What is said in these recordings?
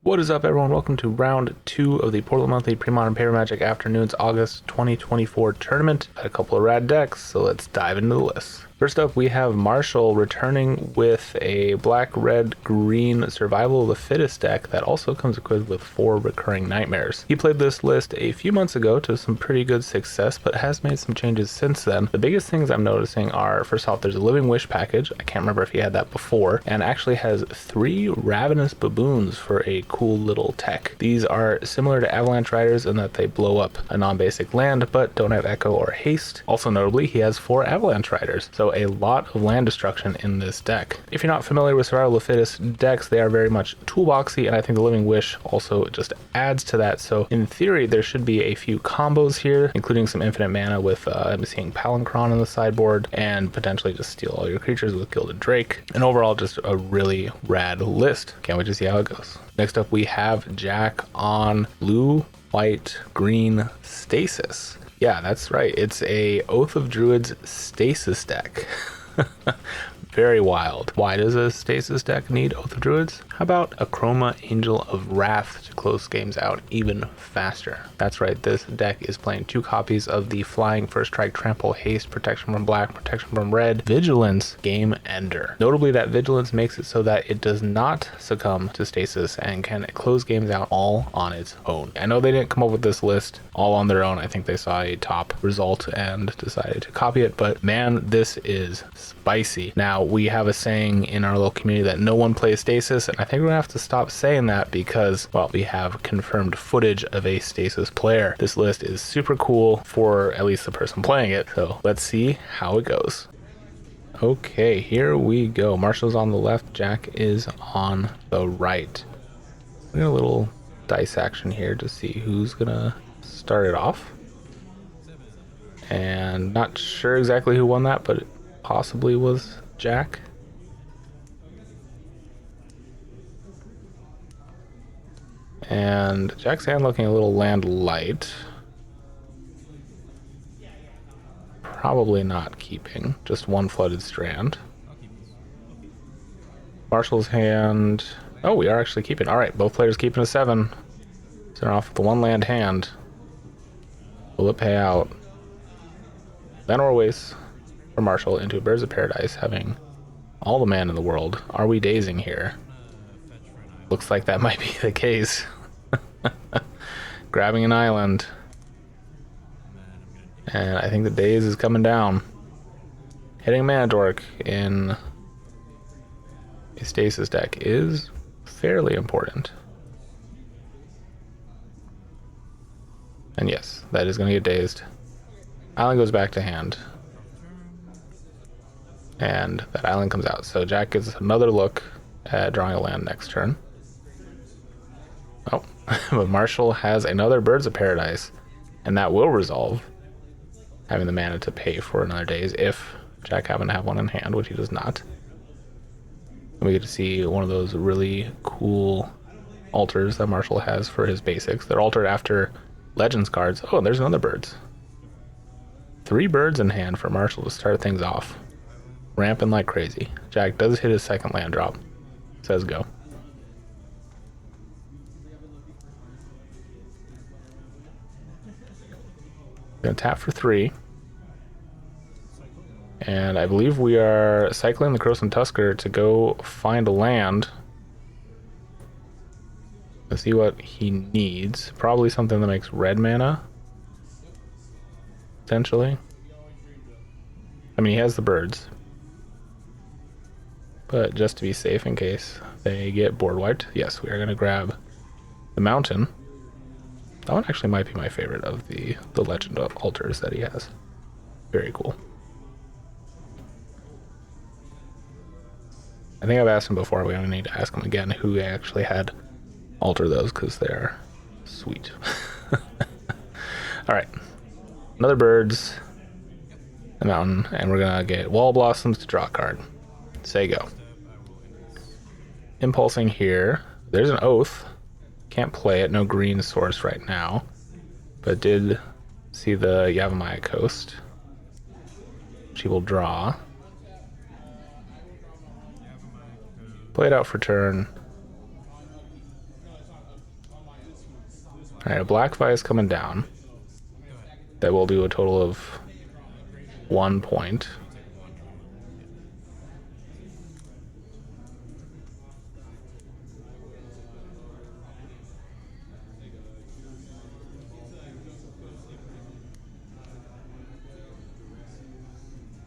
What is up, everyone? Welcome to round 2 of the Portland Monthly Premodern Magic Afternoons August 2024 tournament. Got a couple of rad decks, so let's dive into the list. First up, we have Marshall returning with a black, red, green Survival of the Fittest deck that also comes equipped with 4 recurring nightmares. He played this list a few months ago to some pretty good success, but has made some changes since then. The biggest things I'm noticing are, first off, there's a Living Wish package. I can't remember if he had that before, and actually has 3 Ravenous Baboons for a cool little tech. These are similar to Avalanche Riders in that they blow up a non-basic land, but don't have Echo or Haste. Also notably, he has 4 Avalanche Riders, so a lot of land destruction in this deck. If you're not familiar with Survival of the Fittest decks, they are very much toolboxy, and I think the Living Wish also just adds to that. So in theory, there should be a few combos here, including some infinite mana with I'm seeing Palancron in the sideboard, and potentially just steal all your creatures with Gilded Drake. And overall, just a really rad list. Can't wait to see how it goes. Next up, we have Jack on blue, white, green Stasis. Yeah, that's right. It's a Oath of Druids Stasis deck. Very wild. Why does a Stasis deck need Oath of Druids? How about a Chroma Angel of Wrath to close games out even faster? That's right, this deck is playing 2 copies of the Flying First Strike, Trample, Haste, Protection from Black, Protection from Red, Vigilance, Game Ender. Notably, that Vigilance makes it so that it does not succumb to Stasis and can close games out all on its own. I know they didn't come up with this list all on their own. I think they saw a top result and decided to copy it, but man, this is spicy. Now, we have a saying in our little community that no one plays Stasis, and I think we're gonna have to stop saying that because, well, we have confirmed footage of a Stasis player. This list is super cool for at least the person playing it, so let's see how it goes. Okay, here we go. Marshall's on the left, Jack is on the right. We got a little dice action here to see who's gonna start it off. And not sure exactly who won that, but it possibly was Jack. And Jack's hand looking a little land light. Probably not keeping, just 1 Flooded Strand. Marshall's hand, oh, we are actually keeping. All right, both players keeping a 7. Starting off with the 1 land hand. Will it pay out? Then or waste for Marshall into Birds of Paradise, having all the mana in the world. Are we dazing here? Looks like that might be the case. Grabbing an island. And I think the daze is coming down. Hitting Mana Dork in a Stasis deck is fairly important. And yes, that is going to get dazed. Island goes back to hand. And that island comes out. So Jack gets another look at drawing a land next turn. Oh, but Marshall has another Birds of Paradise, and that will resolve, having the mana to pay for another daze if Jack happened to have one in hand, which he does not. And we get to see one of those really cool altars that Marshall has for his basics. They're altered after Legends cards. Oh, and there's another Birds. 3 birds in hand for Marshall to start things off. Ramping like crazy. Jack does hit his second land drop. Says go. Gonna tap for 3. And I believe we are cycling the Krosan Tusker to go find a land. Let's see what he needs. Probably something that makes red mana. Potentially. I mean, he has the birds. But just to be safe in case they get board wiped, yes, we are going to grab the mountain. That one actually might be my favorite of the legend of altars that he has. Very cool. I think I've asked him before. We only need to ask him again who actually had alter those because they're sweet. All right, another birds, the mountain, and we're gonna get Wall Blossoms to draw a card. Say go. Impulsing here. There's an Oath. Can't play it. No green source right now. But did see the Yavimaya Coast. She will draw. Play it out for turn. Alright, a black vice coming down. That will do a total of 1 point.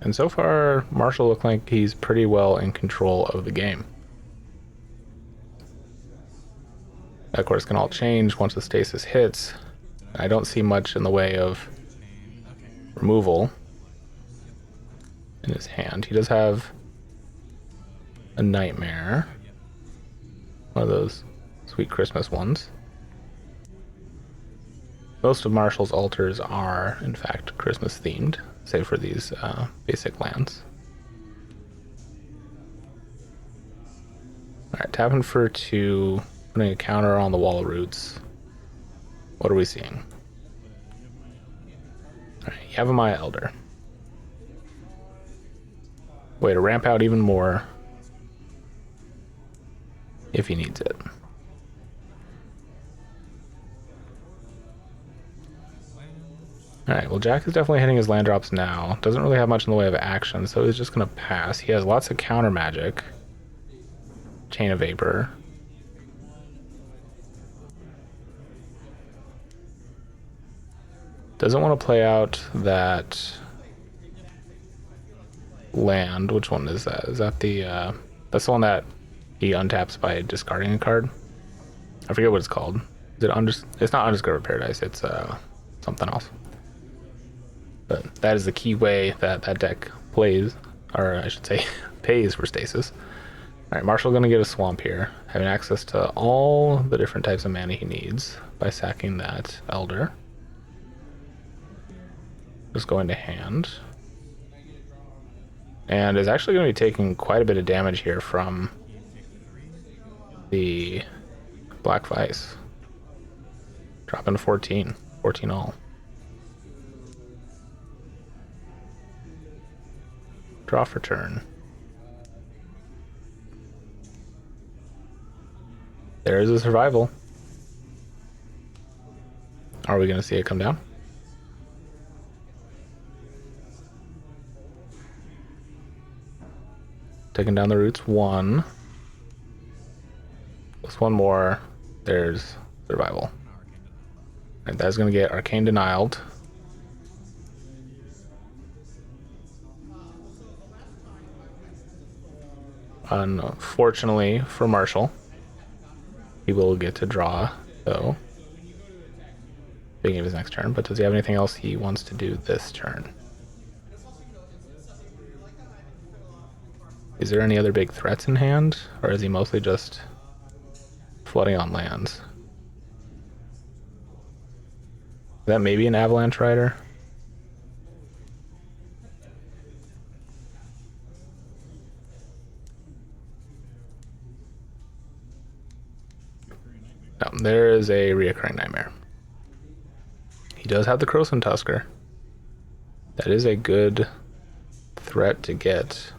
And so far, Marshall looks like he's pretty well in control of the game. That, of course, can all change once the stasis hits. I don't see much in the way of removal in his hand. He does have a nightmare. One of those sweet Christmas ones. Most of Marshall's altars are, in fact, Christmas themed, save for these basic lands. Alright, tapping for 2, putting a counter on the wall roots. What are we seeing? Alright, Yavimaya Elder. Way to ramp out even more if he needs it. Alright, well, Jack is definitely hitting his land drops now. Doesn't really have much in the way of action, so he's just going to pass. He has lots of counter magic. Chain of Vapor. Doesn't want to play out that land. Which one is that? Is that the, that's the one that he untaps by discarding a card? I forget what it's called. Is it it's not Undiscovered Paradise, it's something else. But that is the key way that that deck plays, or I should say, pays for Stasis. Alright, Marshall gonna get a swamp here, having access to all the different types of mana he needs by sacking that Elder. Just going to hand. And is actually going to be taking quite a bit of damage here from the Black Vice. Dropping to 14. 14 all. Draw for turn. There is a survival. Are we going to see it come down? Taking down the roots, 1. Plus 1 more. There's survival. Right, that's going to get Arcane Denialed. Unfortunately for Marshall, he will get to draw, though, beginning of his next turn. But does he have anything else he wants to do this turn? Is there any other big threats in hand, or is he mostly just flooding on lands? Is that maybe an Avalanche Rider? No, there is a Reoccurring Nightmare. He does have the Krosan Tusker. That is a good threat to get.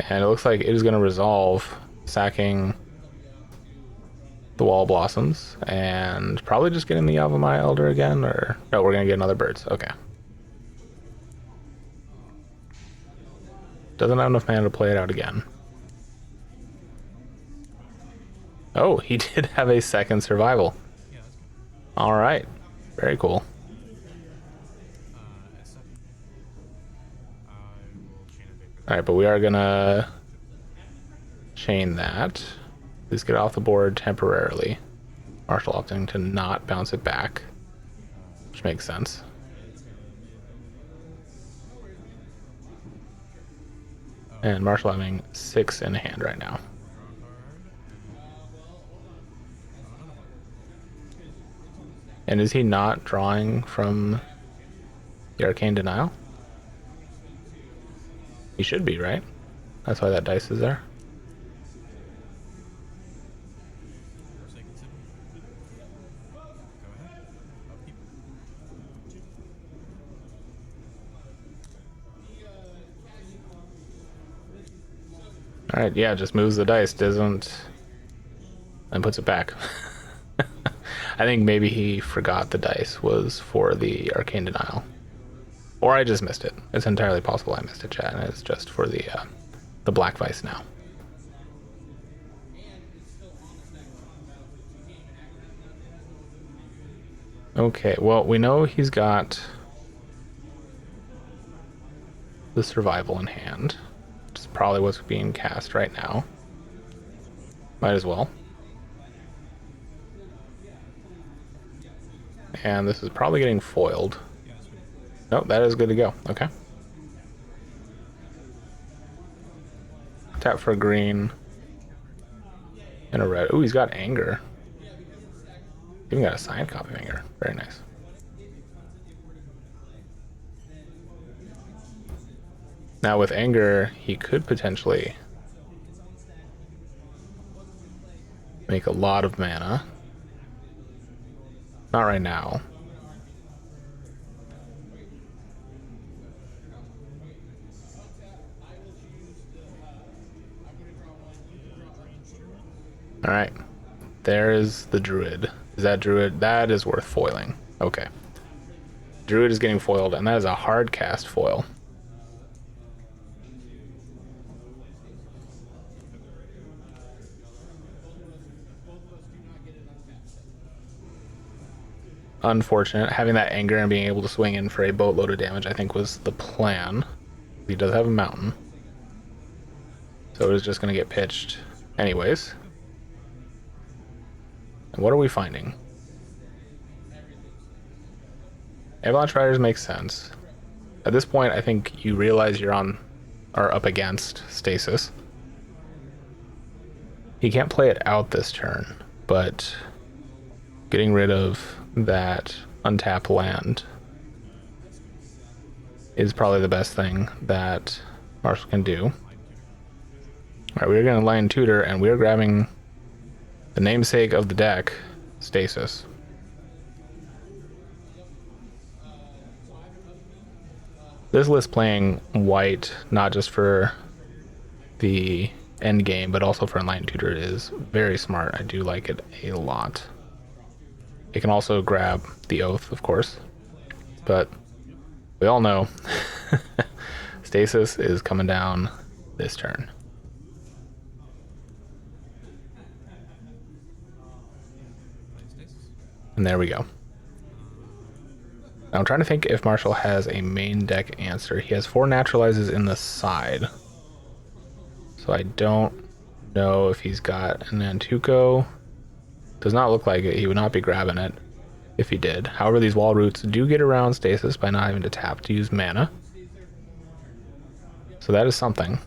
And it looks like it is going to resolve sacking the Wall Blossoms and probably just getting the Yavimaya Elder again, or no, we're going to get another Birds. Okay. Doesn't have enough mana to play it out again. Oh, he did have a second survival. All right. Very cool. All right, but we are gonna chain that. Please get off the board temporarily. Marshall opting to not bounce it back, which makes sense. And Marshall having 6 in hand right now. And is he not drawing from the Arcane Denial? He should be, right? That's why that dice is there. Alright, yeah, just moves the dice, doesn't... and puts it back. I think maybe he forgot the dice was for the Arcane Denial. Or I just missed it. It's entirely possible I missed it, chat, and it's just for the Black Vice now. Okay, well, we know he's got the Survival in hand, which is probably what's being cast right now. Might as well. And this is probably getting foiled. Nope, that is good to go. Okay. Tap for a green and a red. Ooh, he's got Anger. Even got a signed copy of Anger. Very nice. Now with Anger, he could potentially make a lot of mana. Not right now. Alright. There is the Druid. Is that Druid? That is worth foiling. Okay. Druid is getting foiled, and that is a hard cast foil. Unfortunate. Having that Anger and being able to swing in for a boatload of damage, I think, was the plan. He does have a mountain. So it is just going to get pitched anyways. And what are we finding? Avalanche Riders makes sense. At this point, I think you realize you're up against Stasis. He can't play it out this turn, but getting rid of that untapped land is probably the best thing that Marshall can do. Alright, we're going to Lion Tutor, and we're grabbing the namesake of the deck, Stasis. This list playing white, not just for the end game, but also for Lion Tutor, is very smart. I do like it a lot. It can also grab the Oath, of course, but we all know Stasis is coming down this turn. And there we go. Now I'm trying to think if Marshall has a main deck answer. He has 4 naturalizes in the side. So I don't know if he's got an Antuco. Does not look like it. He would not be grabbing it if he did. However, these wall roots do get around Stasis by not having to tap to use mana. So that is something.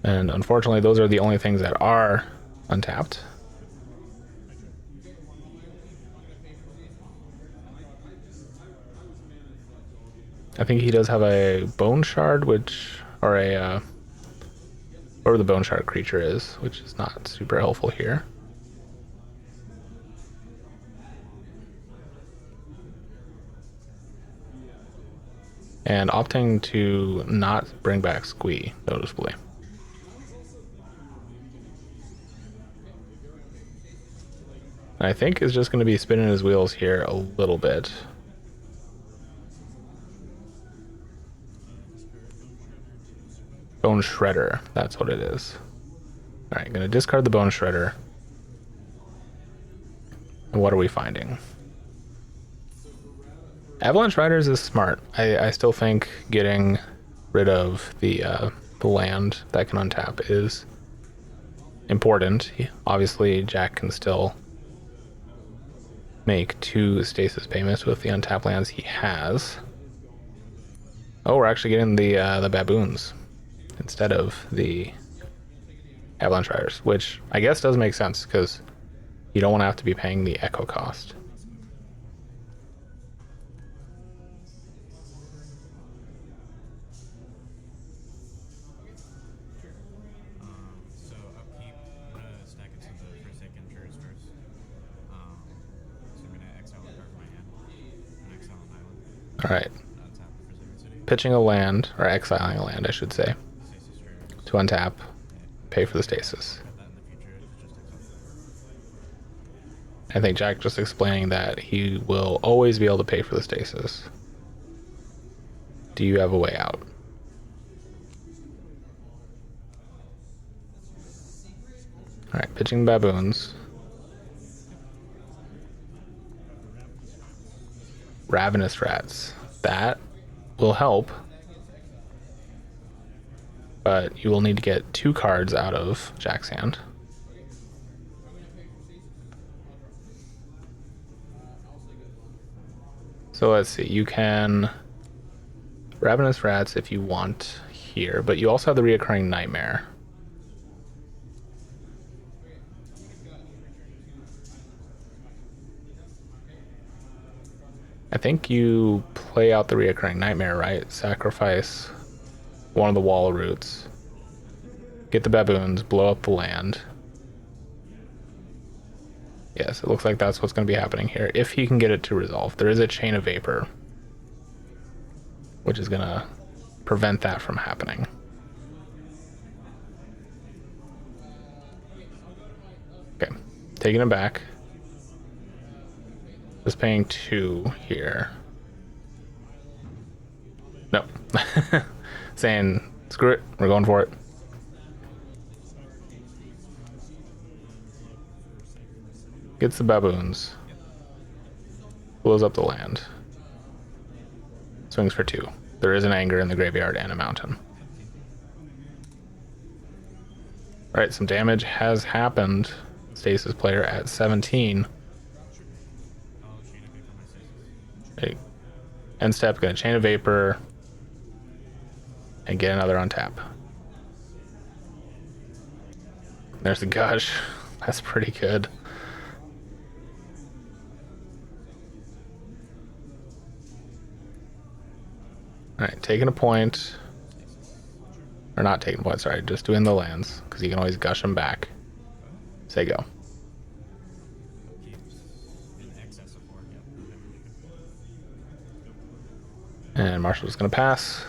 And unfortunately, those are the only things that are untapped. I think he does have a Bone Shard, or whatever the Bone Shard creature is, which is not super helpful here. And opting to not bring back Squee, noticeably. And I think is just going to be spinning his wheels here a little bit. Bone Shredder, that's what it is. Alright, I'm going to discard the Bone Shredder. And what are we finding? Avalanche Riders is smart. I still think getting rid of the land that can untap is important. Obviously, Jack can still make 2 Stasis payments with the untapped lands he has. Oh, we're actually getting the Baboons instead of the Avalanche Riders, which I guess does make sense because you don't want to have to be paying the echo cost. All right. Pitching a land, or exiling a land, I should say. to untap, pay for the Stasis. I think Jack just explaining that he will always be able to pay for the Stasis. Do you have a way out? Alright, pitching baboons. Ravenous rats. That will help. But you will need to get 2 cards out of Jack's hand. So let's see, you can Ravenous Rats if you want here, but you also have the reoccurring Nightmare. I think you play out the reoccurring Nightmare, right? Sacrifice one of the wall roots. Get the baboons, blow up the land. Yes, it looks like that's what's going to be happening here, if he can get it to resolve. There is a Chain of Vapor, which is going to prevent that from happening. Okay, taking it back. Just paying 2 here. No. Saying, screw it, we're going for it. Gets the baboons. Blows up the land. Swings for 2. There is an Anger in the graveyard and a Mountain. Alright, some damage has happened. Stasis player at 17. Okay. End step, gonna Chain of Vapor. And get another untap. There's the Gush. That's pretty good. Alright, taking a point. Or not taking a point, sorry, just doing the lands, because you can always gush them back. Say go. And Marshall's gonna pass.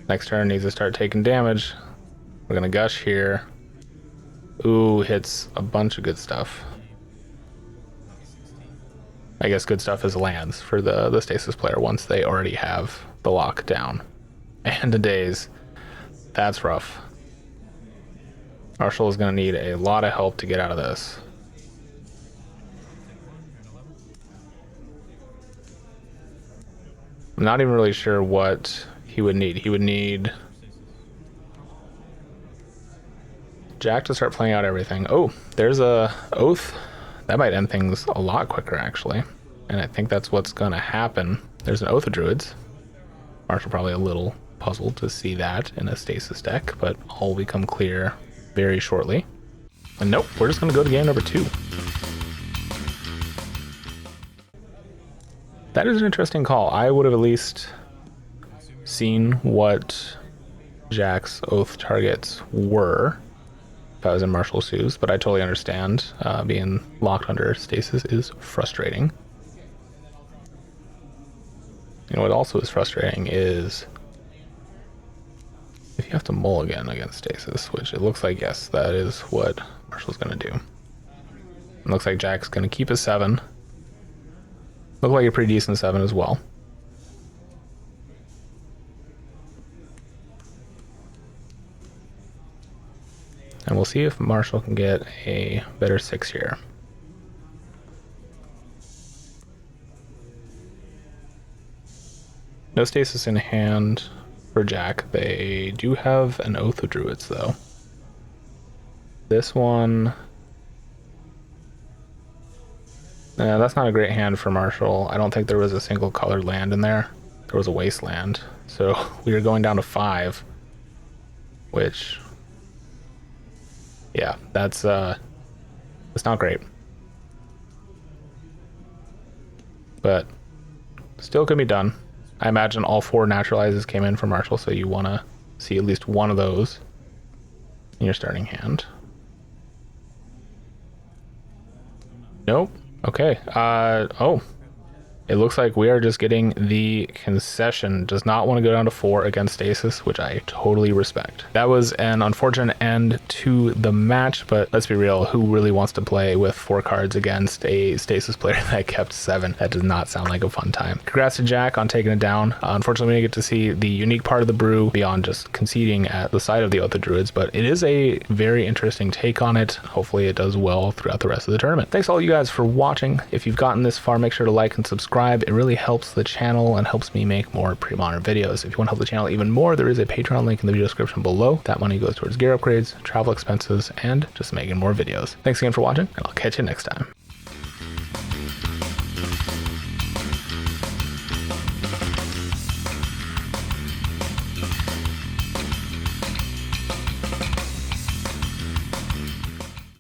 Next turn needs to start taking damage. We're gonna gush here. Ooh, hits a bunch of good stuff. I guess good stuff is lands for the Stasis player once they already have the lock down. And the days. That's rough. Marshall is going to need a lot of help to get out of this. I'm not even really sure what he would need. He would need Jack to start playing out everything. Oh, there's a Oath. That might end things a lot quicker, actually. And I think that's what's going to happen. There's an Oath of Druids. Marshall probably a little puzzled to see that in a Stasis deck, but all will become clear very shortly. And nope, we're just going to go to game number 2. That is an interesting call. I would have at least seen what Jack's Oath targets were if I was in Marshall's shoes, but I totally understand. Being locked under Stasis is frustrating. You know what also is frustrating is if you have to mulligan against Stasis, which it looks like, yes, that is what Marshall's going to do. It looks like Jack's going to keep a 7. Look like a pretty decent 7 as well. And we'll see if Marshall can get a better 6 here. No Stasis in hand for Jack. They do have an Oath of Druids, though. This one... that's not a great hand for Marshall. I don't think there was a single colored land in there. There was a wasteland. So we are going down to 5. Which... yeah, that's not great. But still can be done. I imagine all 4 naturalizes came in for Marshall, so you want to see at least one of those in your starting hand. Nope. Okay. Oh. It looks like we are just getting the concession. Does not want to go down to 4 against Stasis, which I totally respect. That was an unfortunate end to the match, but let's be real, who really wants to play with 4 cards against a Stasis player that kept 7? That does not sound like a fun time. Congrats to Jack on taking it down. Unfortunately, we didn't get to see the unique part of the brew beyond just conceding at the side of the other druids, but it is a very interesting take on it. Hopefully it does well throughout the rest of the tournament. Thanks all you guys for watching. If you've gotten this far, make sure to like and subscribe. It really helps the channel and helps me make more pre-modern videos. If you want to help the channel even more, there is a Patreon link in the video description below. That money goes towards gear upgrades, travel expenses, and just making more videos. Thanks again for watching, and I'll catch you next time.